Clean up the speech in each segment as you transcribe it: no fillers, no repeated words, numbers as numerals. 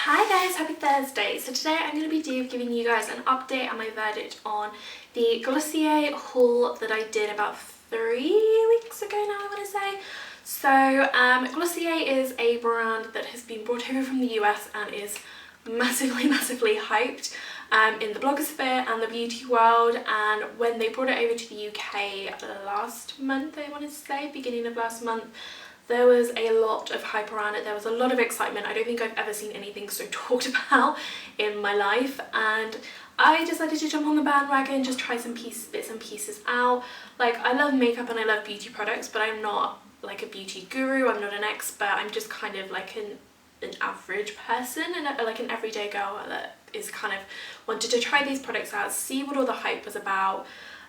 Hi guys, happy Thursday. So today I'm going to be giving you guys an update and my verdict on the Glossier haul that I did about 3 weeks ago now, I want to say. So Glossier is a brand that has been brought over from the US and is massively hyped in the blogosphere and the beauty world. And when they brought it over to the UK last month, I want to say, beginning of last month, there was a lot of hype around it. There was a lot of excitement. I don't think I've ever seen anything so talked about in my life, and I decided to jump on the bandwagon, just try some bits and pieces out. Like, I love makeup and I love beauty products, but I'm not like a beauty guru, I'm not an expert, I'm just kind of like an average person and like an everyday girl that is kind of wanted to try these products out, see what all the hype was about,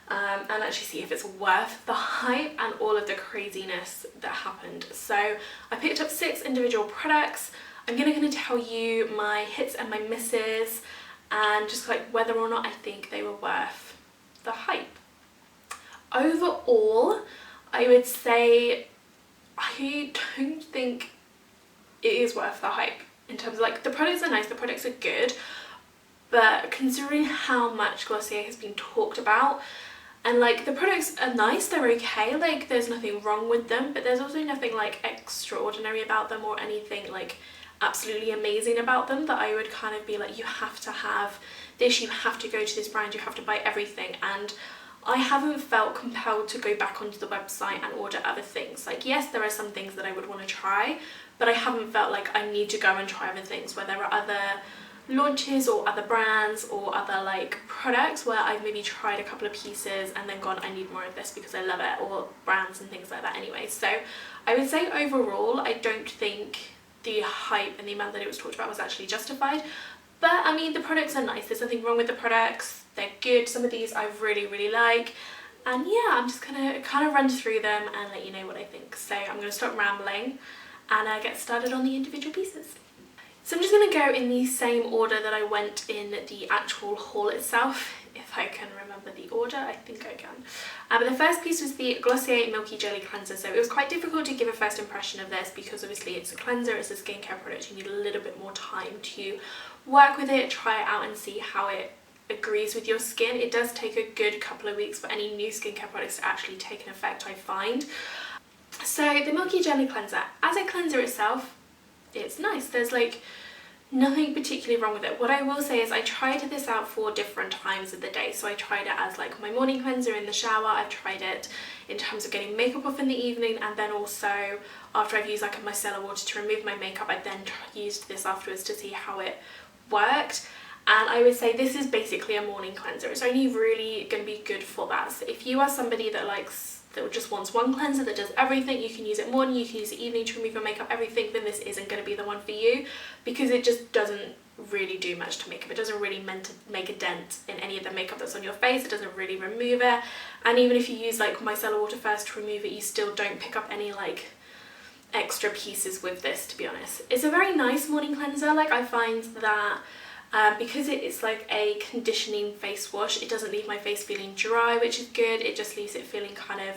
and actually see if it's worth the hype and all of the craziness that happened. So I picked up 6 individual products. I'm going to tell you my hits and my misses and just like whether or not I think they were worth the hype. Overall, I would say I don't think it is worth the hype in terms of like the products are nice, the products are good, but considering how much Glossier has been talked about, and like the products are nice, they're okay, like there's nothing wrong with them, but there's also nothing like extraordinary about them or anything like absolutely amazing about them that I would kind of be like, you have to have this, you have to go to this brand, you have to buy everything. And I haven't felt compelled to go back onto the website and order other things. Like, yes, there are some things that I would want to try, but I haven't felt like I need to go and try other things where there are other launches or other brands or other like products where I've maybe tried a couple of pieces and then gone, I need more of this because I love it, or brands and things like that anyway. So I would say overall I don't think the hype and the amount that it was talked about was actually justified, but I mean the products are nice, there's nothing wrong with the products, they're good. Some of these I really like, and yeah, I'm just gonna kind of run through them and let you know what I think. So I'm gonna stop rambling and get started on the individual pieces. So I'm just going to go in the same order that I went in the actual haul itself, if I can remember the order. I think I can. But the first piece was the Glossier Milky Jelly Cleanser. So it was quite difficult to give a first impression of this because obviously it's a cleanser, it's a skincare product, you need a little bit more time to work with it, try it out and see how it agrees with your skin. It does take a good couple of weeks for any new skincare products to actually take an effect, I find. So the Milky Jelly Cleanser, as a cleanser itself, it's nice. There's like nothing particularly wrong with it. What I will say is I tried this out for different times of the day. So I tried it as like my morning cleanser in the shower, I've tried it in terms of getting makeup off in the evening, and then also after I've used like a micellar water to remove my makeup, I then used this afterwards to see how it worked. And I would say this is basically a morning cleanser. It's only really going to be good for that. So if you are somebody that just wants one cleanser that does everything, you can use it morning, you can use it evening to remove your makeup, everything, then this isn't going to be the one for you because it just doesn't really do much to makeup. It doesn't really meant to make a dent in any of the makeup that's on your face, it doesn't really remove it, and even if you use like micellar water first to remove it, you still don't pick up any like extra pieces with this, to be honest. It's a very nice morning cleanser. Like, I find that because it's like a conditioning face wash, it doesn't leave my face feeling dry, which is good. It just leaves it feeling kind of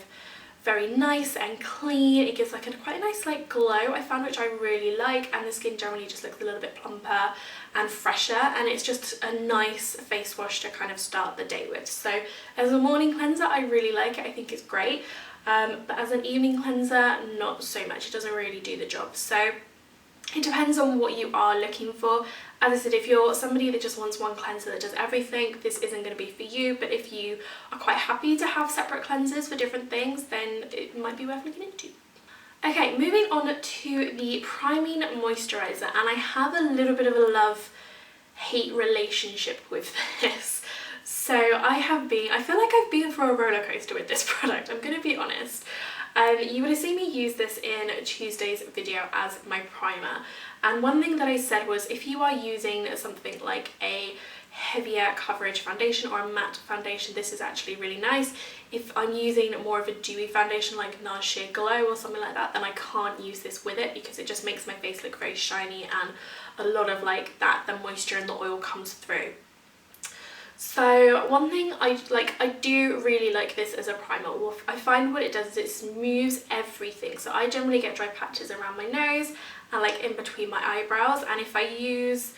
very nice and clean. It gives like quite a nice like glow, I found, which I really like, and the skin generally just looks a little bit plumper and fresher, and it's just a nice face wash to kind of start the day with. So as a morning cleanser, I really like it, I think it's great, but as an evening cleanser, not so much. It doesn't really do the job. So it depends on what you are looking for. As I said, if you're somebody that just wants one cleanser that does everything, this isn't going to be for you, but if you are quite happy to have separate cleansers for different things, then it might be worth looking into. Okay, moving on to the priming moisturiser, and I have a little bit of a love-hate relationship with this. So I feel like I've been through a roller coaster with this product, I'm going to be honest. You would have seen me use this in Tuesday's video as my primer, and one thing that I said was if you are using something like a heavier coverage foundation or a matte foundation, this is actually really nice. If I'm using more of a dewy foundation like Nars Sheer Glow or something like that, then I can't use this with it because it just makes my face look very shiny, and a lot of like the moisture and the oil comes through. So one thing I do really like this as a primer. I find what it does is it smooths everything. So I generally get dry patches around my nose and like in between my eyebrows, and if I use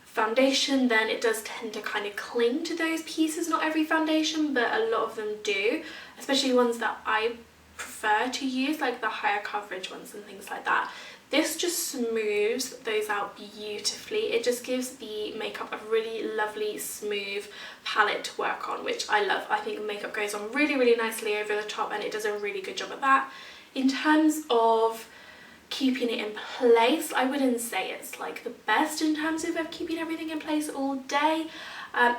foundation then it does tend to kind of cling to those pieces. Not every foundation, but a lot of them do, especially ones that I prefer to use, like the higher coverage ones and things like that. This just smooths those out beautifully. It just gives the makeup a really lovely smooth palette to work on, which I love. I think the makeup goes on really, really nicely over the top, and it does a really good job at that. In terms of keeping it in place, I wouldn't say it's like the best in terms of keeping everything in place all day.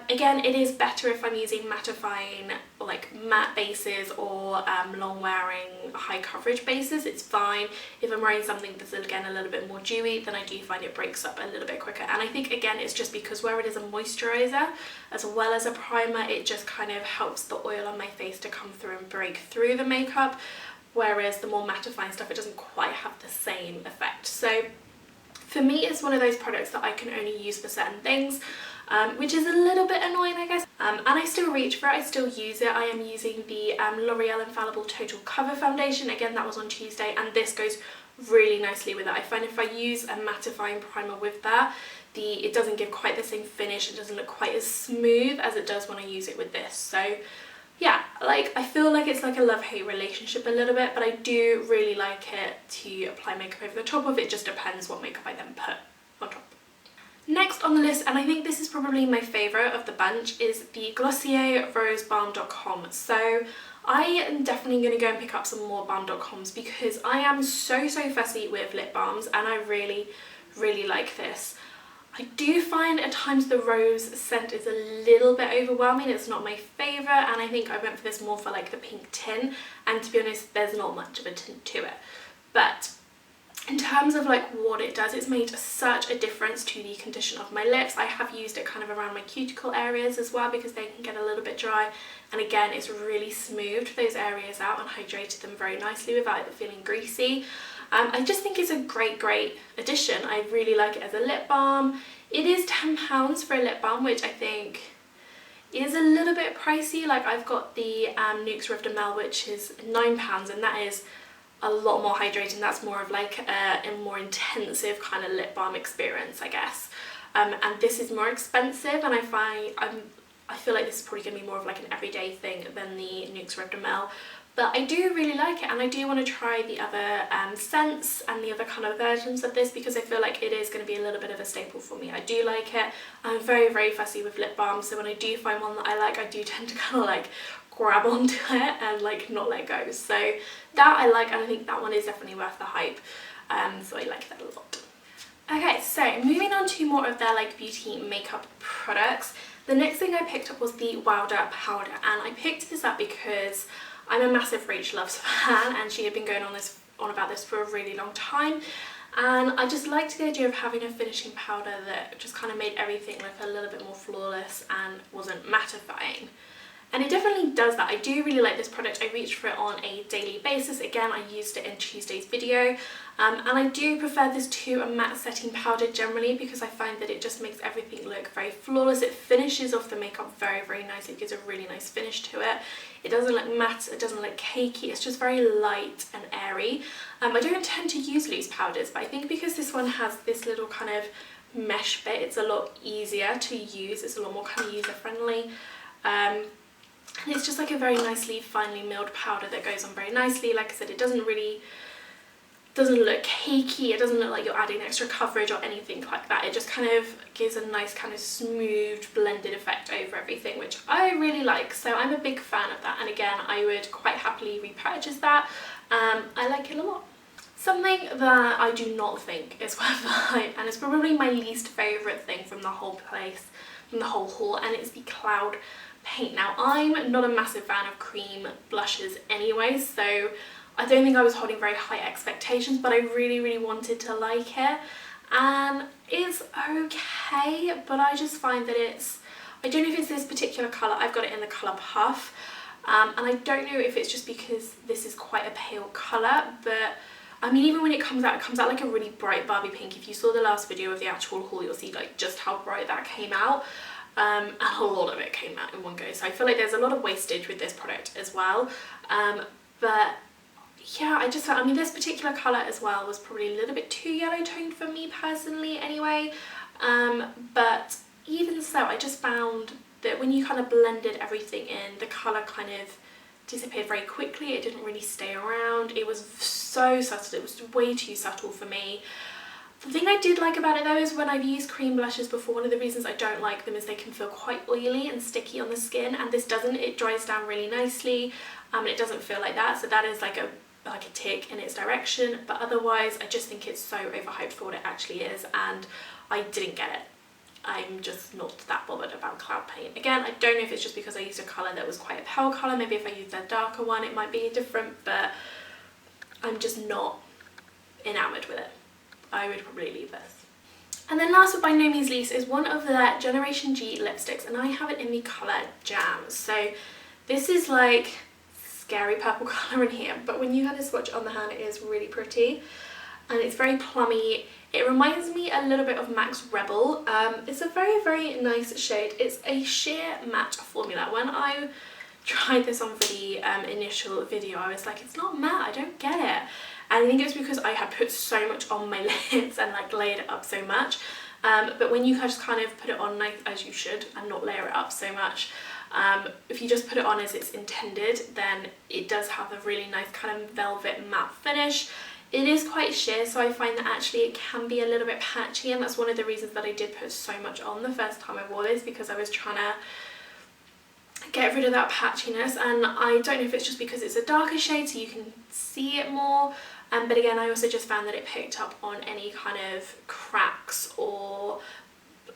Again, it is better if I'm using mattifying or like matte bases or long wearing high coverage bases. It's fine. If I'm wearing something that's again a little bit more dewy, then I do find it breaks up a little bit quicker. And I think again it's just because where it is a moisturiser as well as a primer, it just kind of helps the oil on my face to come through and break through the makeup, whereas the more mattifying stuff, it doesn't quite have the same effect. So for me, it's one of those products that I can only use for certain things, which is a little bit annoying, I guess. And I still reach for it, I still use it. I am using the L'Oreal Infallible Total Cover Foundation. Again, that was on Tuesday, and this goes really nicely with it. I find if I use a mattifying primer with that, it doesn't give quite the same finish. It doesn't look quite as smooth as it does when I use it with this. So yeah, like I feel like it's like a love-hate relationship a little bit, but I do really like it to apply makeup over the top of. It just depends what makeup I then put on top. Next on the list, and I think this is probably my favourite of the bunch, is the Glossier Rose Balm.com. So I am definitely going to go and pick up some more Balm.coms because I am so fussy with lip balms, and I really like this. I do find at times the rose scent is a little bit overwhelming. It's not my favourite, and I think I went for this more for like the pink tint, and to be honest there's not much of a tint to it. But in terms of like what it does, it's made such a difference to the condition of my lips. I have used it kind of around my cuticle areas as well because they can get a little bit dry, and again it's really smoothed those areas out and hydrated them very nicely without it feeling greasy. I just think it's a great addition. I really like it as a lip balm. It is £10 for a lip balm, which I think is a little bit pricey. Like I've got the Nuxe Rive de Mel, which is £9, and that is a lot more hydrating. That's more of like a more intensive kind of lip balm experience, I guess. And this is more expensive, and I feel like this is probably going to be more of like an everyday thing than the Nuxe Rive de Mel. But I do really like it, and I do want to try the other scents and the other kind of versions of this because I feel like it is going to be a little bit of a staple for me. I do like it. I'm very fussy with lip balm, so when I do find one that I like, I do tend to kind of like grab onto it and like not let go. So that I like, and I think that one is definitely worth the hype. So I like that a lot. Okay, so moving on to more of their like beauty makeup products. The next thing I picked up was the Wowder powder, and I picked this up because I'm a massive Rach Loves fan, and she had been going on about this for a really long time, and I just liked the idea of having a finishing powder that just kind of made everything look a little bit more flawless and wasn't mattifying. And it definitely does that. I do really like this product. I reach for it on a daily basis. Again, I used it in Tuesday's video. And I do prefer this to a matte setting powder generally because I find that it just makes everything look very flawless. It finishes off the makeup very nicely. It gives a really nice finish to it. It doesn't look matte, it doesn't look cakey. It's just very light and airy. I don't tend to use loose powders, but I think because this one has this little kind of mesh bit, it's a lot easier to use. It's a lot more kind of user friendly. And it's just like a very nicely finely milled powder that goes on very nicely. Like I said, it doesn't look cakey, it doesn't look like you're adding extra coverage or anything like that. It just kind of gives a nice kind of smooth blended effect over everything, which I really like. So I'm a big fan of that, and again I would quite happily repurchase that. I like it a lot. Something that I do not think is worth the hype, and it's probably my least favourite thing from the whole haul, and it's the Cloud paint. Now I'm not a massive fan of cream blushes anyway, so I don't think I was holding very high expectations, but I really wanted to like it, and it's okay, but I just find that I don't know if it's this particular colour. I've got it in the colour Puff, and I don't know if it's just because this is quite a pale colour, but I mean, even when it comes out like a really bright Barbie pink. If you saw the last video of the actual haul, you'll see like just how bright that came out. And a lot of it came out in one go, so I feel like there's a lot of wastage with this product as well. But yeah, I just felt, I mean, this particular colour as well was probably a little bit too yellow toned for me personally anyway, but even so, I just found that when you kind of blended everything in, the colour kind of disappeared very quickly. It didn't really stay around. It was so subtle, it was way too subtle for me. The thing I did like about it though is when I've used cream blushes before, one of the reasons I don't like them is they can feel quite oily and sticky on the skin, and this doesn't. It dries down really nicely, and it doesn't feel like that, so that is like a tick in its direction. But otherwise I just think it's so overhyped for what it actually is, and I didn't get it. I'm just not that bothered about cloud paint. Again, I don't know if it's just because I used a colour that was quite a pale colour. Maybe if I used a darker one it might be different, but I'm just not enamoured with it. I would probably leave this. And then last but by no means least is one of the Generation G lipsticks, and I have it in the colour Jam. So this is like scary purple colour in here, but when you kind of swatch it on the hand it is really pretty and it's very plummy. It reminds me a little bit of MAC's Rebel. It's a very, very nice shade. It's a sheer matte formula. When I tried this on for the initial video, I was like, it's not matte, I don't get it. And I think it's because I had put so much on my lids and like layered it up so much. But when you just kind of put it on, like, as you should, and not layer it up so much, if you just put it on as it's intended, then it does have a really nice kind of velvet matte finish. It is quite sheer, so I find that actually it can be a little bit patchy, and that's one of the reasons that I did put so much on the first time I wore this, because I was trying to get rid of that patchiness. And I don't know if it's just because it's a darker shade so you can see it more, but again I also just found that it picked up on any kind of cracks or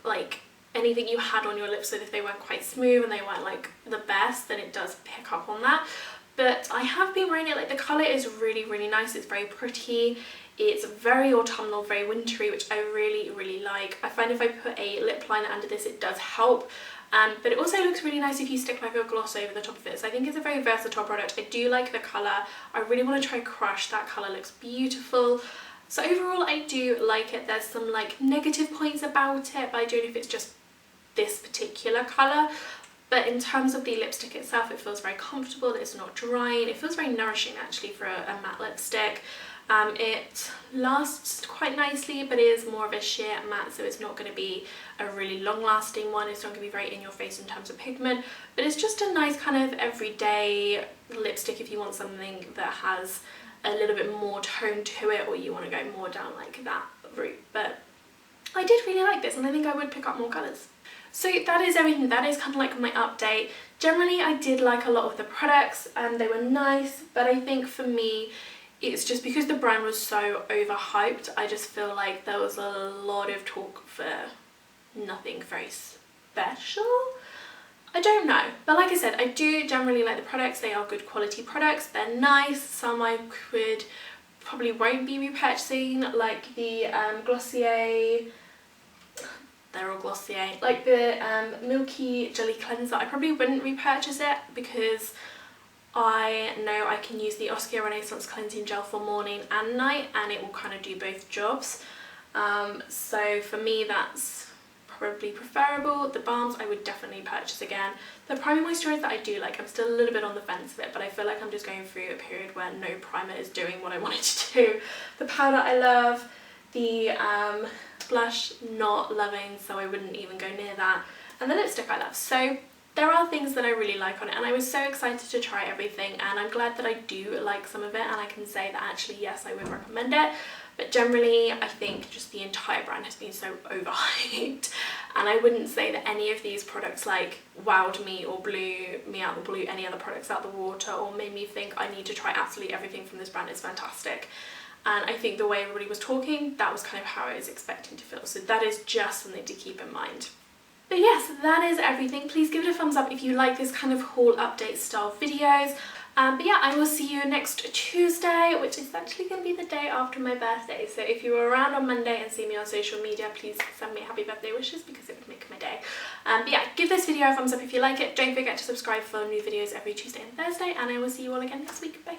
like anything you had on your lips, so if they weren't quite smooth and they weren't like the best, then it does pick up on that. But I have been wearing it, like the colour is really, really nice. It's very pretty. It's very autumnal, very wintry, which I really, really like. I find if I put a lip liner under this, it does help. But it also looks really nice if you stick like a gloss over the top of it. So I think it's a very versatile product. I do like the colour. I really want to try Crush. That colour looks beautiful. So overall, I do like it. There's some like negative points about it, but I don't know if it's just this particular colour. But in terms of the lipstick itself, it feels very comfortable. It's not drying. It feels very nourishing actually for a matte lipstick. It lasts quite nicely, but it is more of a sheer matte, so it's not going to be a really long-lasting one. It's not going to be very in your face in terms of pigment, but it's just a nice kind of everyday lipstick if you want something that has a little bit more tone to it, or you want to go more down like that route. But I did really like this, and I think I would pick up more colours. So that is everything. That is kind of like my update. Generally, I did like a lot of the products and they were nice, but I think for me, it's just because the brand was so overhyped, I just feel like there was a lot of talk for nothing very special. I don't know, but like I said, I do generally like the products. They are good quality products. They're nice. Some I could probably won't be repurchasing, like the Glossier. They're all Glossier. Like the Milky Jelly Cleanser, I probably wouldn't repurchase it because I know I can use the Oscar Renaissance Cleansing Gel for morning and night, and it will kind of do both jobs. So for me, that's probably preferable. The balms I would definitely purchase again. The primer moisturiser that I do like, I'm still a little bit on the fence of it, but I feel like I'm just going through a period where no primer is doing what I wanted to do. The powder I love. The blush not loving, so I wouldn't even go near that. And the lipstick I love. So there are things that I really like on it, and I was so excited to try everything, and I'm glad that I do like some of it, and I can say that actually yes, I would recommend it. But generally I think just the entire brand has been so overhyped, and I wouldn't say that any of these products like wowed me or blew me out the blue, any other products out the water, or made me think I need to try absolutely everything from this brand. It's fantastic. And I think the way everybody was talking, that was kind of how I was expecting to feel. So that is just something to keep in mind. But yes, that is everything. Please give it a thumbs up if you like this kind of haul update style videos. But yeah, I will see you next Tuesday, which is actually going to be the day after my birthday. So if you were around on Monday and see me on social media, please send me happy birthday wishes because it would make my day. But yeah, give this video a thumbs up if you like it. Don't forget to subscribe for new videos every Tuesday and Thursday, and I will see you all again next week. Bye.